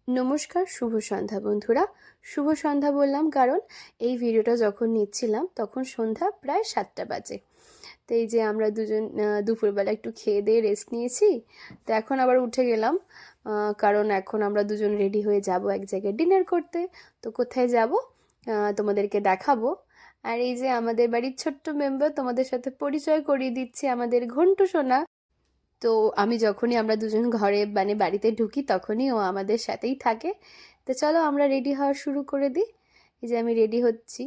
নমস্কার, শুভ সন্ধ্যা বন্ধুরা। শুভ সন্ধ্যা বললাম কারণ এই ভিডিওটা যখন নিচ্ছিলাম তখন সন্ধ্যা প্রায় 7টা বাজে। তো এই যে আমরা দুজন দুপুরবেলা একটু খেয়ে দিয়ে রেস্ট নিয়েছি। তো এখন আবার উঠে গেলাম, কারণ এখন আমরা দুজন রেডি হয়ে যাব এক জায়গায় ডিনার করতে। তো কোথায় যাব তোমাদেরকে দেখাবো। আর এই যে আমাদের বাড়ির ছোট্ট মেম্বার, তোমাদের সাথে পরিচয় করিয়ে দিচ্ছি, আমাদের ঘন্টু সোনা। তো আমি যখনই আমরা দুজন ঘরে মানে বাড়িতে ঢুকি তখনই ও আমাদের সাথেই থাকে। তো চলো আমরা রেডি হওয়া শুরু করে দিই। এই যে আমি রেডি হচ্ছি,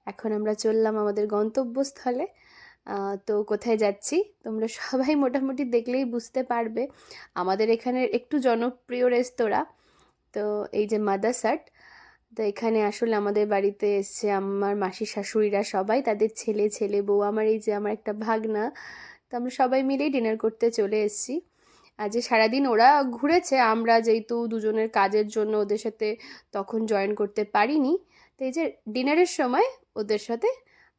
এখন আমরা চললাম আমাদের গন্তব্যস্থলে। তো কোথায় যাচ্ছি তোমরা সবাই মোটামুটি দেখলেই বুঝতে পারবে। আমাদের এখানের একটু জনপ্রিয় রেস্তোরাঁ, তো এই যে মাদাসাট। তো এখানে আসলে আমাদের বাড়িতে এসছে আমার মাসি শাশুড়িরা, সবাই তাদের ছেলে ছেলে বউ, আমার এই যে আমার একটা ভাগনা। তো আমরা সবাই মিলেই ডিনার করতে চলে এসেছি। আজ সারাদিন ওরা ঘুরেছে, আমরা যেহেতু দুজনের কাজের জন্য ওদের সাথে তখন জয়েন করতে পারিনি। তো এই যে ডিনারের সময় ওদের সাথে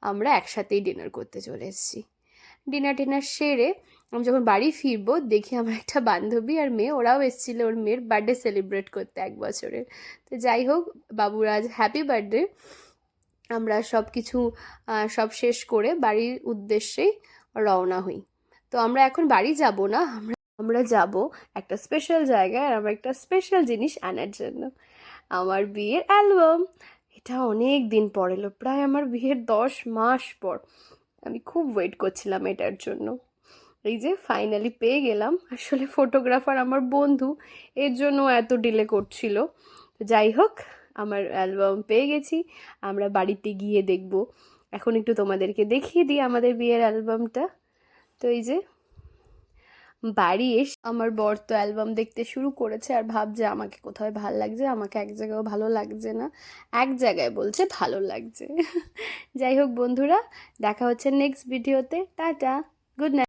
আমরা একসাথেই ডিনার করতে চলে এসেছি। ডিনার সেরে আমি যখন বাড়ি ফিরবো দেখি আমার একটা বান্ধবী আর মেয়ে, ওরাও এসেছিলো ওর মেয়ের বার্থডে সেলিব্রেট করতে 1 বছরের। তো যাই হোক, বাবুর আজ হ্যাপি বার্থডে। আমরা সব কিছু সব শেষ করে বাড়ির উদ্দেশ্যেই রওনা হই। তো আমরা এখন বাড়ি যাব না, আমরা যাব একটা স্পেশাল জায়গায়, আর আমরা একটা স্পেশাল জিনিস আনার জন্য, আমার বিয়ের অ্যালবাম। এটা অনেক দিন পর এলো, প্রায় আমার বিয়ের 10 মাস পর। আমি খুব ওয়েট করছিলাম এটার জন্য। এই যে ফাইনালি পেয়ে গেলাম। আসলে ফটোগ্রাফার আমার বন্ধু, এর জন্য এত ডিলে করছিল। যাই হোক, আমার অ্যালবাম পেয়ে গেছি। আমরা বাড়িতে গিয়ে দেখব। এখন একটু তোমাদেরকে দেখিয়ে দিই আমাদের বিয়ের অ্যালবামটা। তো এই যে বাড়ি এসে আমার বর তো অ্যালবাম দেখতে শুরু করেছে আর ভাবছে আমাকে কোথায় ভালো লাগছে, আমাকে এক জায়গায়ও ভালো লাগছে না, এক জায়গায় বলছে ভালো লাগছে। যাই হোক বন্ধুরা, দেখা হচ্ছে নেক্সট ভিডিওতে। Tata, good night.